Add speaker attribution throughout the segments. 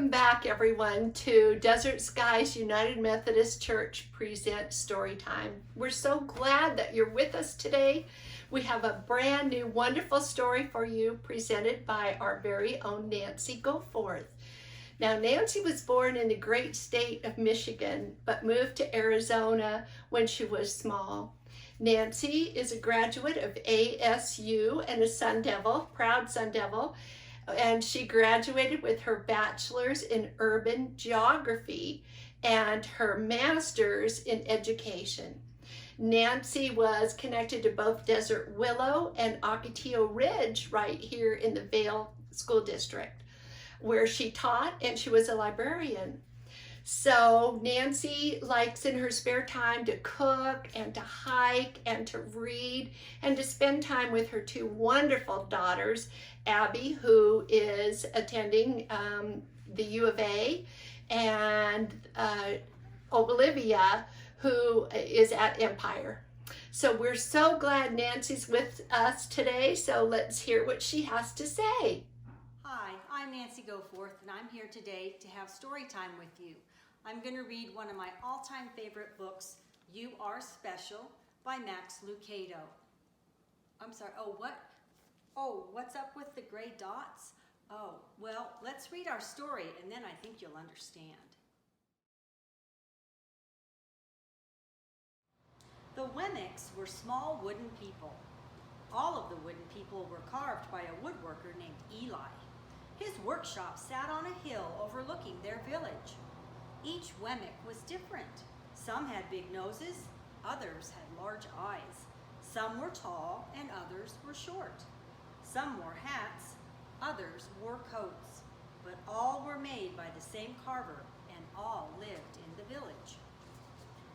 Speaker 1: Welcome back, everyone, to Desert Skies United Methodist Church Presents Storytime. We're so glad that you're with us today. We have a brand new, wonderful story for you presented by our very own Nancy Goforth. Now, Nancy was born in the great state of Michigan, but moved to Arizona when she was small. Nancy is a graduate of ASU and a Sun Devil, proud Sun Devil, and she graduated with her bachelor's in urban geography and her master's in education. Nancy was connected to both Desert Willow and Ocotillo Ridge right here in the Vail School District, where she taught and she was a librarian. So Nancy likes in her spare time to cook and to hike and to read and to spend time with her two wonderful daughters, Abby, who is attending the U of A, and Olivia, who is at Empire. So we're so glad Nancy's with us today, so let's hear what she has to say.
Speaker 2: Hi, I'm Nancy Goforth, and I'm here today to have story time with you. I'm going to read one of my all-time favorite books, You Are Special, by Max Lucado. I'm sorry, what's up with the gray dots? Oh, well, let's read our story, and then I think you'll understand. The Wemmicks were small wooden people. All of the wooden people were carved by a woodworker named Eli. His workshop sat on a hill overlooking their village. Each Wemmick was different. Some had big noses, others had large eyes. Some were tall and others were short. Some wore hats, others wore coats. But all were made by the same carver and all lived in the village.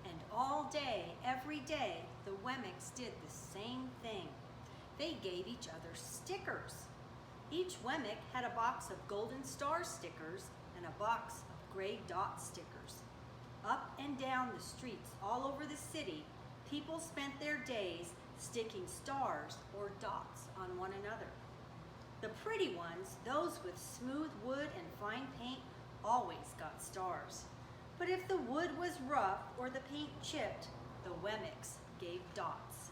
Speaker 2: And all day, every day, the Wemmicks did the same thing. They gave each other stickers. Each Wemmick had a box of golden star stickers and a box of gray dot stickers. Up and down the streets all over the city, people spent their days sticking stars or dots on one another. The pretty ones, those with smooth wood and fine paint, always got stars. But if the wood was rough or the paint chipped, the Wemmicks gave dots.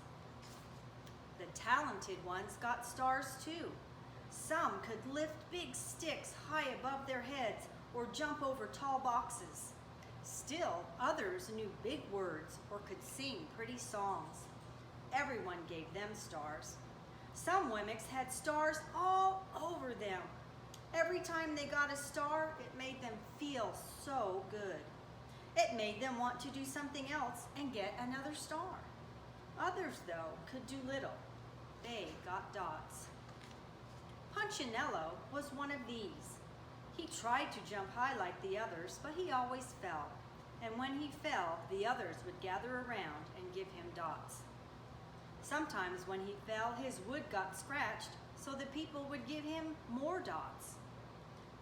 Speaker 2: The talented ones got stars too. Some could lift big sticks high above their heads or jump over tall boxes. Still, others knew big words or could sing pretty songs. Everyone gave them stars. Some Wemmicks had stars all over them. Every time they got a star, it made them feel so good. It made them want to do something else and get another star. Others, though, could do little. They got dots. Punchinello was one of these. He tried to jump high like the others, but he always fell. And when he fell, the others would gather around and give him dots. Sometimes when he fell, his wood got scratched, so the people would give him more dots.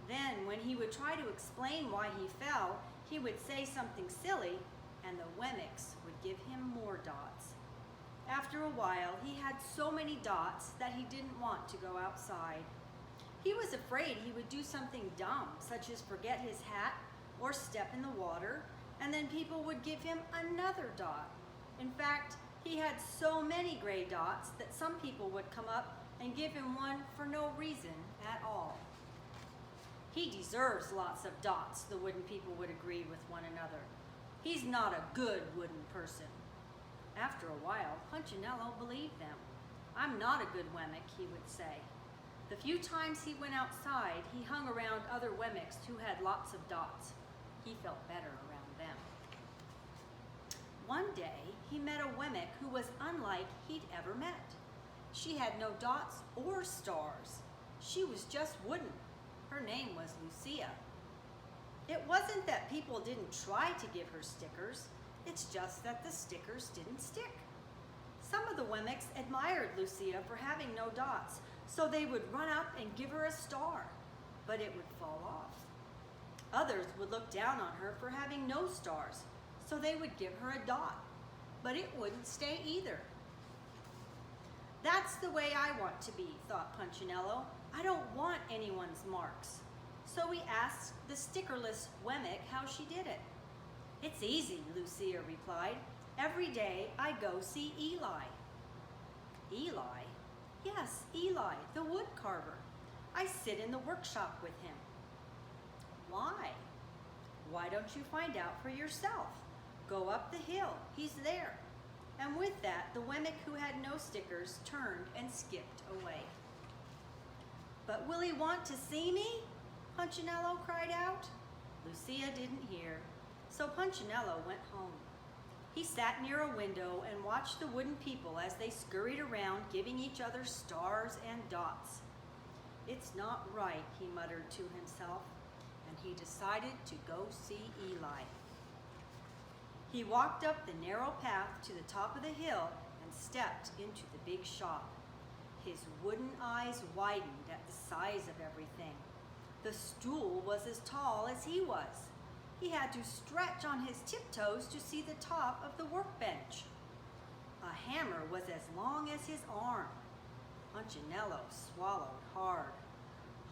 Speaker 2: Then, when he would try to explain why he fell, he would say something silly, and the Wemmicks would give him more dots. After a while, he had so many dots that he didn't want to go outside. He was afraid he would do something dumb, such as forget his hat or step in the water, and then people would give him another dot. In fact, he had so many gray dots that some people would come up and give him one for no reason at all. He deserves lots of dots, the wooden people would agree with one another. He's not a good wooden person. After a while, Punchinello believed them. I'm not a good Wemmick, he would say. The few times he went outside, he hung around other Wemmicks who had lots of dots. He felt better around them. One day, he met a Wemmick who was unlike he'd ever met. She had no dots or stars. She was just wooden. Her name was Lucia. It wasn't that people didn't try to give her stickers. It's just that the stickers didn't stick. Some of the Wemmicks admired Lucia for having no dots, so they would run up and give her a star, but it would fall off. Others would look down on her for having no stars, so they would give her a dot, but it wouldn't stay either. That's the way I want to be, thought Punchinello. I don't want anyone's marks. So we asked the stickerless Wemmick how she did it. "It's easy," Lucia replied. "Every day I go see Eli." "Eli?" "Yes, Eli, the wood carver. I sit in the workshop with him." "Why?" "Why don't you find out for yourself? Go up the hill, he's there." And with that, the Wemmick who had no stickers turned and skipped away. "But will he want to see me?" Punchinello cried out. Lucia didn't hear, so Punchinello went home. He sat near a window and watched the wooden people as they scurried around, giving each other stars and dots. "It's not right," he muttered to himself, and he decided to go see Eli. He walked up the narrow path to the top of the hill and stepped into the big shop. His wooden eyes widened at the size of everything. The stool was as tall as he was. He had to stretch on his tiptoes to see the top of the workbench. A hammer was as long as his arm. Punchinello swallowed hard.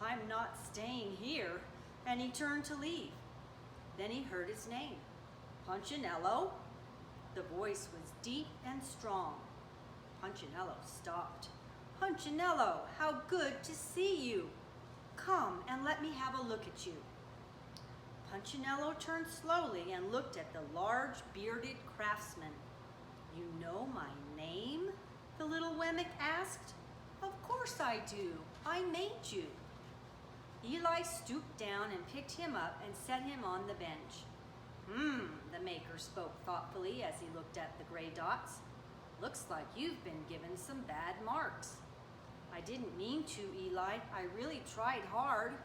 Speaker 2: "I'm not staying here," and he turned to leave. Then he heard his name. "Punchinello?" The voice was deep and strong. Punchinello stopped. "Punchinello, how good to see you. Come and let me have a look at you." Punchinello turned slowly and looked at the large bearded craftsman. "You know my name?" the little Wemmick asked. "Of course I do. I made you." Eli stooped down and picked him up and set him on the bench. The maker spoke thoughtfully as he looked at the gray dots. "Looks like you've been given some bad marks." "I didn't mean to, Eli. I really tried hard."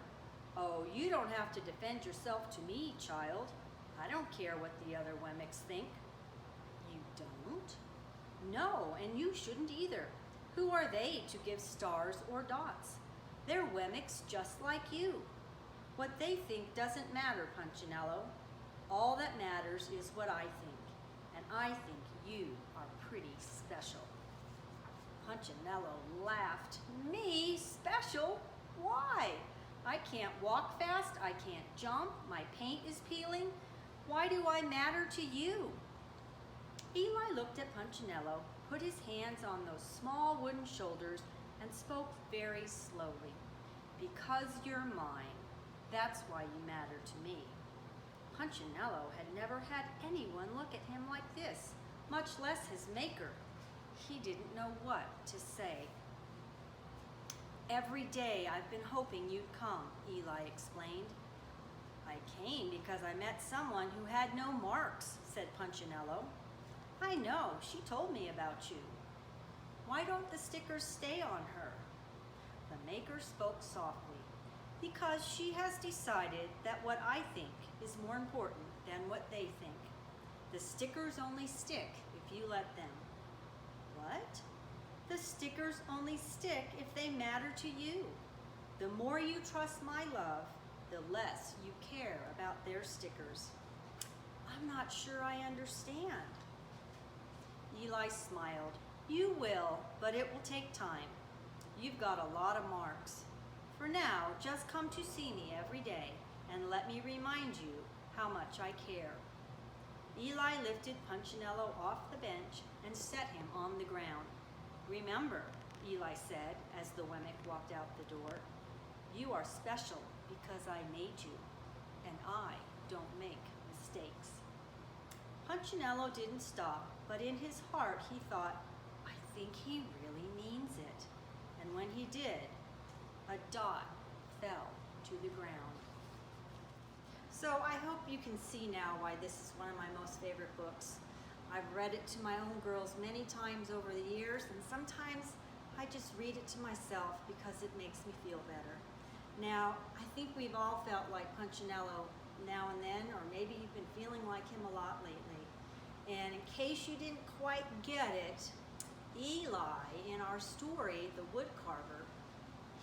Speaker 2: "Oh, you don't have to defend yourself to me, child. I don't care what the other Wemmicks think." "You don't?" "No, and you shouldn't either. Who are they to give stars or dots? They're Wemmicks just like you. What they think doesn't matter, Punchinello. All that matters is what I think, and I think you are pretty special." Punchinello laughed. "Me? Special? Why? I can't walk fast, I can't jump, my paint is peeling. Why do I matter to you?" Eli looked at Punchinello, put his hands on those small wooden shoulders, and spoke very slowly. "Because you're mine. That's why you matter to me." Punchinello had never had anyone look at him like this, much less his maker. He didn't know what to say. "Every day I've been hoping you'd come," Eli explained. "I came because I met someone who had no marks," said Punchinello. "I know, she told me about you. Why don't the stickers stay on her?" The maker spoke softly. "Because she has decided that what I think is more important than what they think. The stickers only stick if you let them." "What?" "The stickers only stick if they matter to you. The more you trust my love, the less you care about their stickers." "I'm not sure I understand." Eli smiled. "You will, but it will take time. You've got a lot of marks. For now, just come to see me every day and let me remind you how much I care." Eli lifted Punchinello off the bench and set him on the ground. "Remember," Eli said as the Wemmick walked out the door, "you are special because I made you, and I don't make mistakes." Punchinello didn't stop, but in his heart he thought, "I think he really means it." And when he did, a dot fell to the ground. So I hope you can see now why this is one of my most favorite books. I've read it to my own girls many times over the years, and sometimes I just read it to myself because it makes me feel better. Now, I think we've all felt like Punchinello now and then, or maybe you've been feeling like him a lot lately. And in case you didn't quite get it, Eli, in our story, the wood carver,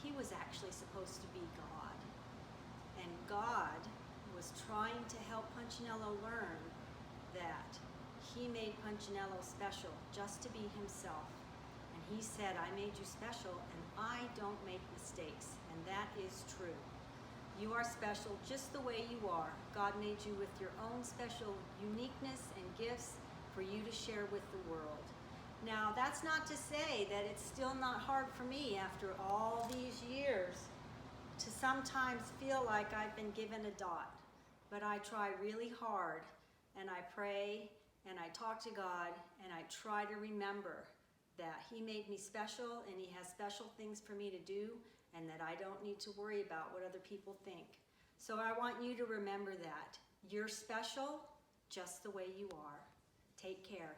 Speaker 2: he was actually supposed to be God. And God was trying to help Punchinello learn that he made Punchinello special just to be himself. And he said, "I made you special and I don't make mistakes." And that is true. You are special just the way you are. God made you with your own special uniqueness and gifts for you to share with the world. Now, that's not to say that it's still not hard for me after all these years to sometimes feel like I've been given a dot. But I try really hard, and I pray, and I talk to God, and I try to remember that He made me special, and He has special things for me to do, and that I don't need to worry about what other people think. So I want you to remember that. You're special just the way you are. Take care.